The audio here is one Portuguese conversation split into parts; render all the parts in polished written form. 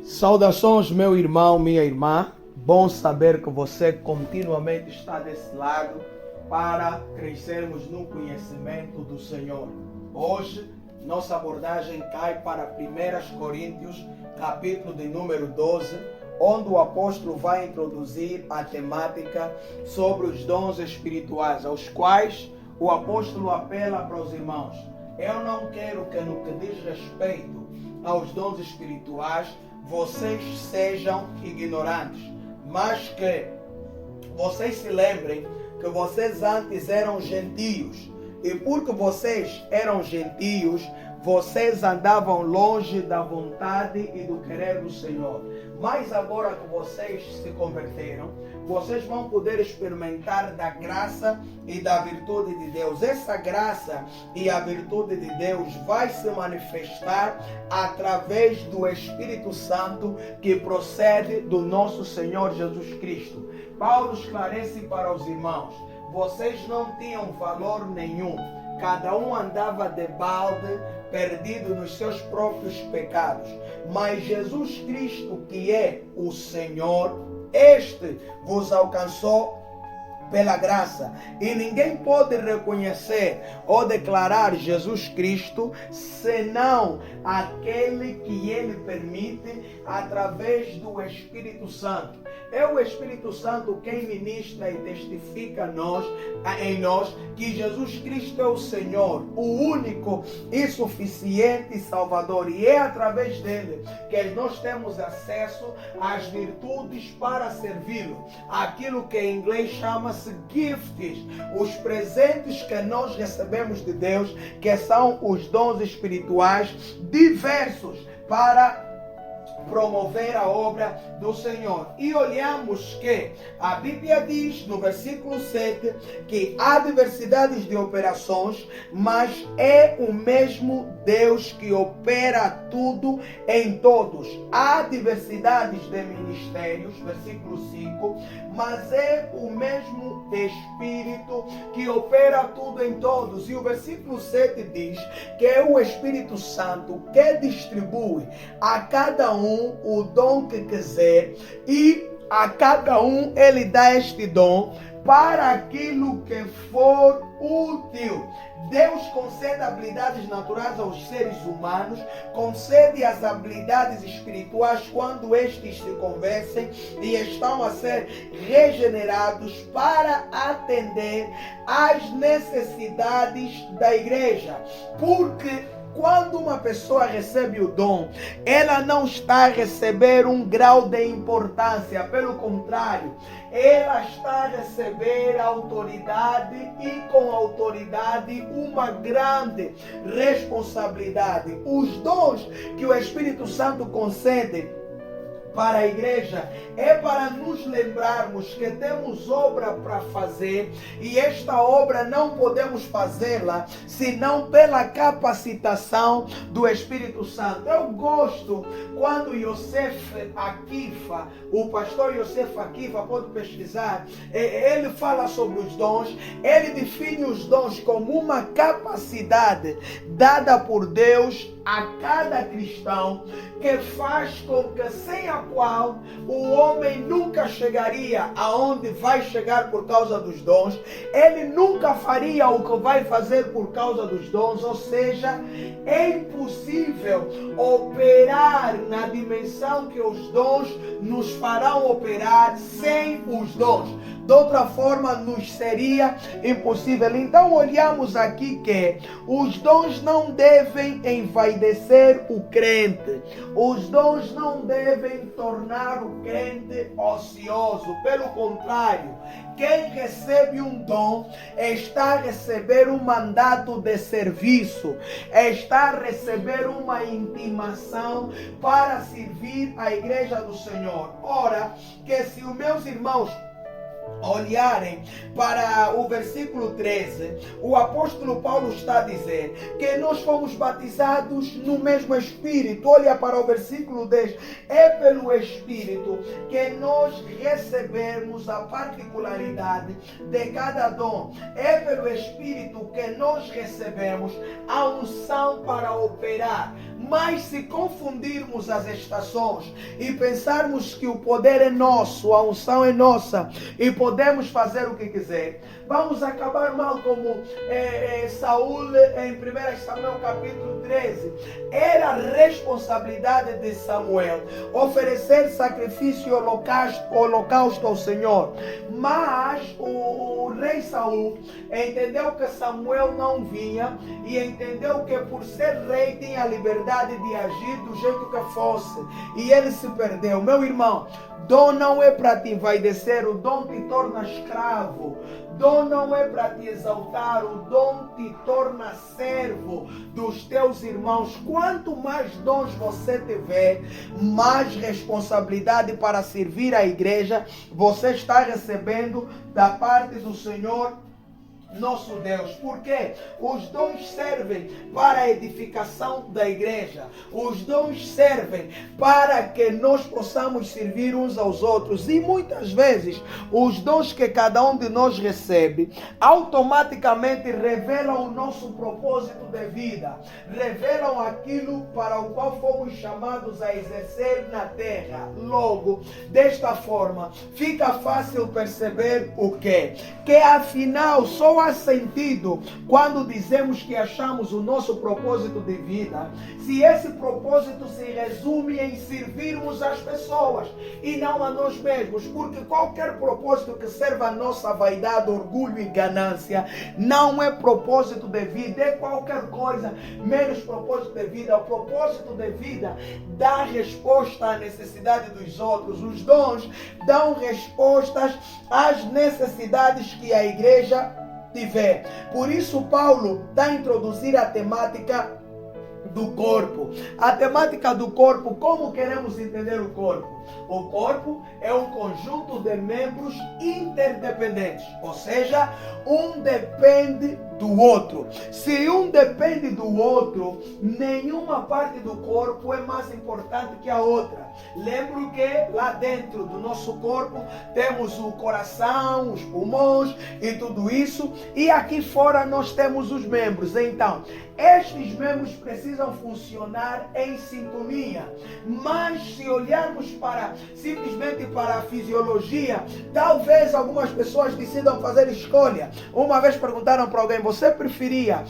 Saudações, meu irmão, minha irmã. Bom saber que você continuamente está desse lado para crescermos no conhecimento do Senhor. Hoje, nossa abordagem cai para 1 Coríntios, capítulo de número 12, onde o apóstolo vai introduzir a temática sobre os dons espirituais, aos quais o apóstolo apela para os irmãos. Eu não quero que no que diz respeito aos dons espirituais, vocês sejam ignorantes, mas que vocês se lembrem que vocês antes eram gentios, e porque vocês eram gentios, vocês andavam longe da vontade e do querer do Senhor. Mas agora que vocês se converteram, vocês vão poder experimentar da graça e da virtude de Deus. Essa graça e a virtude de Deus vai se manifestar através do Espírito Santo que procede do nosso Senhor Jesus Cristo. Paulo esclarece para os irmãos: vocês não tinham valor nenhum. Cada um andava de balde, perdido nos seus próprios pecados. Mas Jesus Cristo, que é o Senhor, este vos alcançou pela graça. E ninguém pode reconhecer ou declarar Jesus Cristo senão aquele que Ele permite através do Espírito Santo. É o Espírito Santo quem ministra e testifica em nós que Jesus Cristo é o Senhor, o único e suficiente Salvador. E é através dele que nós temos acesso às virtudes para servi-lo. Aquilo que em inglês chama-se gifts, os presentes que nós recebemos de Deus, que são os dons espirituais diversos para promover a obra do Senhor. E olhamos que a Bíblia diz no versículo 7 que há diversidades de operações, mas é o mesmo Deus que opera tudo em todos. Há diversidades de ministérios, versículo 5, mas é o mesmo Espírito que opera tudo em todos. E o versículo 7 diz que é o Espírito Santo que distribui a cada um o dom que quiser, e a cada um ele dá este dom para aquilo que for útil. Deus concede habilidades naturais aos seres humanos, concede as habilidades espirituais quando estes se conversem e estão a ser regenerados para atender às necessidades da igreja. Porque quando uma pessoa recebe o dom, ela não está a receber um grau de importância. Pelo contrário, ela está a receber autoridade e com autoridade uma grande responsabilidade. Os dons que o Espírito Santo concede para a igreja é para nos lembrarmos que temos obra para fazer, e esta obra não podemos fazê-la senão pela capacitação do Espírito Santo. Eu gosto quando Yosef Akifa, o pastor Yosef Akifa, pode pesquisar, ele fala sobre os dons. Ele define os dons como uma capacidade dada por Deus a cada cristão, que faz com que sem a qual o homem nunca chegaria aonde vai chegar por causa dos dons. Ele nunca faria o que vai fazer por causa dos dons, ou seja, é impossível operar na dimensão que os dons nos farão operar sem os dons. De outra forma, nos seria impossível. Então, olhamos aqui que os dons não devem envaidecer o crente. Os dons não devem tornar o crente ocioso. Pelo contrário, quem recebe um dom está a receber um mandato de serviço, está a receber uma intimação para servir a igreja do Senhor. Ora, que se os meus irmãos olharem para o versículo 13, o apóstolo Paulo está a dizer que nós fomos batizados no mesmo Espírito. Olha para o versículo 10, é pelo Espírito que nós recebemos a particularidade de cada dom, é pelo Espírito que nós recebemos a unção para operar. Mas se confundirmos as estações e pensarmos que o poder é nosso, a unção é nossa e podemos fazer o que quiser, vamos acabar mal como Saul em 1 Samuel capítulo 13. Era responsabilidade de Samuel oferecer sacrifício e holocausto ao Senhor. Mas o rei Saul entendeu que Samuel não vinha e entendeu que por ser rei tinha a liberdade de agir do jeito que fosse. E ele se perdeu. Meu irmão, dom não é para te envaidecer, o dom te torna escravo. Dom não é para te exaltar, o dom te torna servo dos teus irmãos. Quanto mais dons você tiver, mais responsabilidade para servir a igreja você está recebendo da parte do Senhor nosso Deus. Porque os dons servem para a edificação da igreja. Os dons servem para que nós possamos servir uns aos outros. E muitas vezes os dons que cada um de nós recebe automaticamente revelam o nosso propósito de vida, revelam aquilo para o qual fomos chamados a exercer na terra. Logo, desta forma, fica fácil perceber o quê? Que afinal só há sentido quando dizemos que achamos o nosso propósito de vida, se esse propósito se resume em servirmos as pessoas e não a nós mesmos, porque qualquer propósito que serva a nossa vaidade, orgulho e ganância não é propósito de vida, é qualquer coisa menos propósito de vida. O propósito de vida dá resposta à necessidade dos outros. Os dons dão respostas às necessidades que a igreja tiver. Por isso Paulo está a introduzir a temática do corpo. A temática do corpo, como queremos entender o corpo? O corpo é um conjunto de membros interdependentes, ou seja, um depende do outro. Se um depende do outro, nenhuma parte do corpo é mais importante que a outra. Lembro que lá dentro do nosso corpo temos o coração, os pulmões e tudo isso, e aqui fora nós temos os membros. Então, estes membros precisam funcionar em sintonia. Mas se olharmos simplesmente para a fisiologia, talvez algumas pessoas decidam fazer escolha. Uma vez perguntaram para alguém: você preferia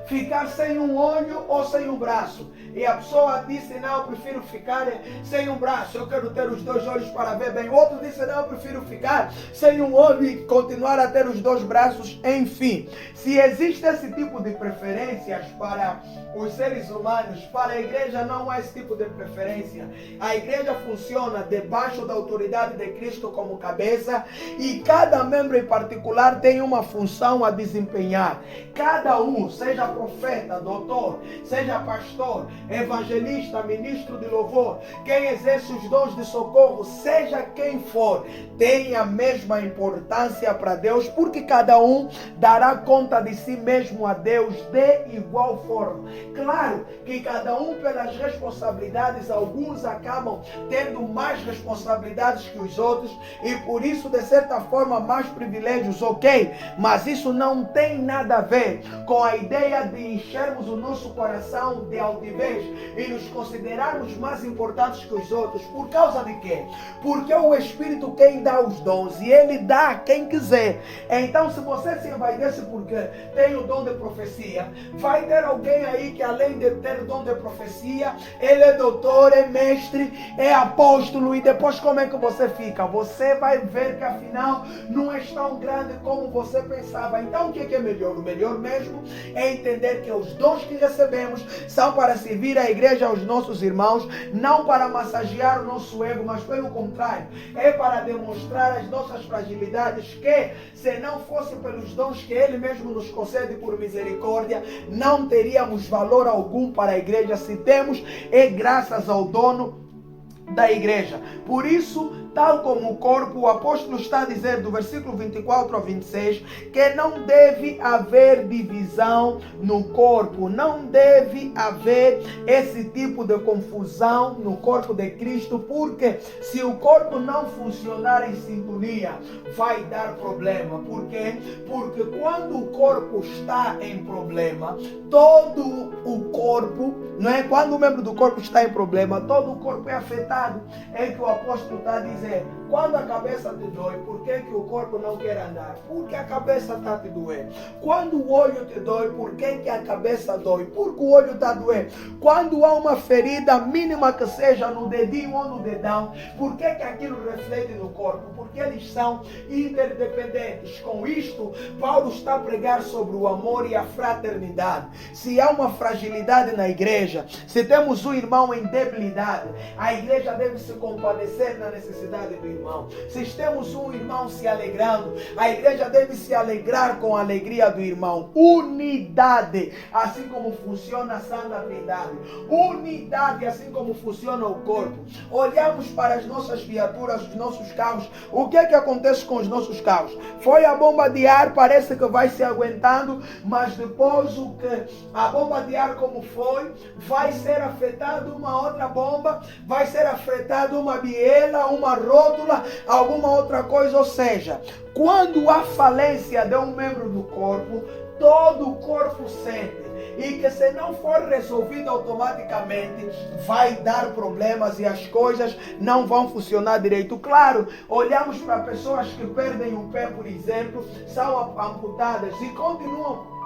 ficar sem um olho ou sem um braço? E a pessoa disse: não, eu prefiro ficar sem um braço, eu quero ter os dois olhos para ver bem. O outro disse: não, eu prefiro ficar sem um olho e continuar a ter os dois braços. Enfim, se existe esse tipo de preferências para os seres humanos, para a igreja não há esse tipo de preferência. A igreja funciona debaixo da autoridade de Cristo como cabeça e cada membro em particular tem uma função a desempenhar. Cada um, seja profeta, doutor, seja pastor, evangelista, ministro de louvor, quem exerce os dons de socorro, seja quem for, tem a mesma importância para Deus, porque cada um dará conta de si mesmo a Deus de igual forma. Claro que cada um, pelas responsabilidades, alguns acabam tendo mais responsabilidades que os outros e por isso, de certa forma, mais privilégios, ok? Mas isso não tem nada a ver com a ideia de enchermos o nosso coração de altivez e nos considerarmos mais importantes que os outros. Por causa de quê? Porque o Espírito quem dá os dons e Ele dá a quem quiser. Então, se você se envaidece porque tem o dom de profecia, vai ter alguém aí que, além de ter o dom de profecia, ele é doutor, é mestre, é apóstolo, e depois como é que você fica? Você vai ver que afinal não é tão grande como você pensava. Então o que é melhor? O melhor mesmo é entender que os dons que recebemos são para servir a igreja, aos nossos irmãos, não para massagear o nosso ego, mas pelo contrário, é para demonstrar as nossas fragilidades, que se não fosse pelos dons que Ele mesmo nos concede por misericórdia, não teríamos valor algum para a igreja. Se temos, é graças ao dono da igreja. Por isso tal como o corpo, o apóstolo está a dizer do versículo 24 ao 26, que não deve haver divisão no corpo, não deve haver esse tipo de confusão no corpo de Cristo, porque se o corpo não funcionar em sintonia, vai dar problema. Por quê? Porque quando o corpo está em problema, todo o corpo, não é? Quando o membro do corpo está em problema, todo o corpo é afetado. É que o apóstolo está a dizer, quando a cabeça te dói, por que o corpo não quer andar? Porque a cabeça está te doendo. Quando o olho te dói, por que a cabeça dói? Porque o olho está doendo. Quando há uma ferida mínima que seja no dedinho ou no dedão, por que aquilo reflete no corpo? Porque eles são interdependentes. Com isto, Paulo está a pregar sobre o amor e a fraternidade. Se há uma fragilidade na igreja, se temos um irmão em debilidade, a igreja deve se compadecer na necessidade do irmão. Se temos um irmão se alegrando, a igreja deve se alegrar com a alegria do irmão. Unidade, assim como funciona a Santa Trindade. Unidade, assim como funciona o corpo. Olhamos para as nossas viaturas, os nossos carros. O que é que acontece com os nossos carros? Foi a bomba de ar, parece que vai se aguentando, mas depois o que a bomba de ar como foi, vai ser afetada uma outra bomba, vai ser afetada uma biela, uma rótula, alguma outra coisa. Ou seja, quando há falência de um membro do corpo, todo o corpo sente. E que se não for resolvido automaticamente, vai dar problemas e as coisas não vão funcionar direito. Claro, olhamos para pessoas que perdem o pé, por exemplo, são amputadas e continuam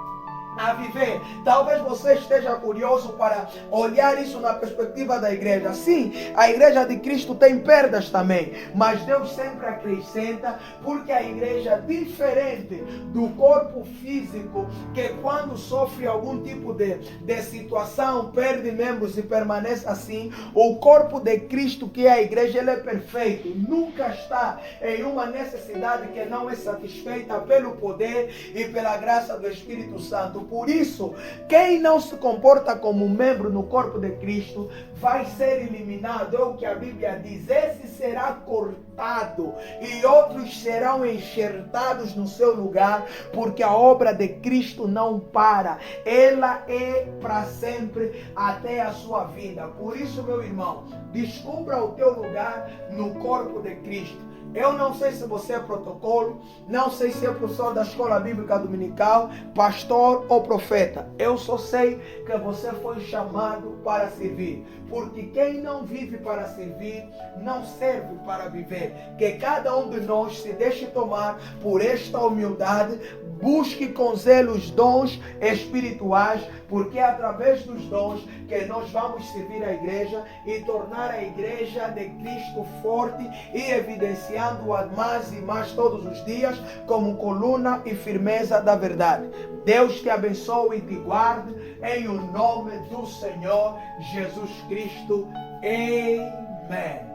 a viver. Talvez você esteja curioso para olhar isso na perspectiva da igreja. Sim, a igreja de Cristo tem perdas também, mas Deus sempre acrescenta, porque a igreja, diferente do corpo físico, que quando sofre algum tipo de situação, perde membros e permanece assim, o corpo de Cristo, que é a igreja, ele é perfeito, nunca está em uma necessidade que não é satisfeita pelo poder e pela graça do Espírito Santo. Por isso, quem não se comporta como membro no corpo de Cristo vai ser eliminado. É o que a Bíblia diz. Esse será cortado e outros serão enxertados no seu lugar, porque a obra de Cristo não para. Ela é para sempre até a sua vinda. Por isso, meu irmão, descubra o teu lugar no corpo de Cristo. Eu não sei se você é protocolo, não sei se é professor da escola bíblica dominical, pastor ou profeta. Eu só sei que você foi chamado para servir. Porque quem não vive para servir, não serve para viver. Que cada um de nós se deixe tomar por esta humildade, busque com zelo os dons espirituais, porque é através dos dons que nós vamos servir a igreja e tornar a igreja de Cristo forte e evidenciando-a mais e mais todos os dias como coluna e firmeza da verdade. Deus te abençoe e te guarde em o nome do Senhor Jesus Cristo. Amém.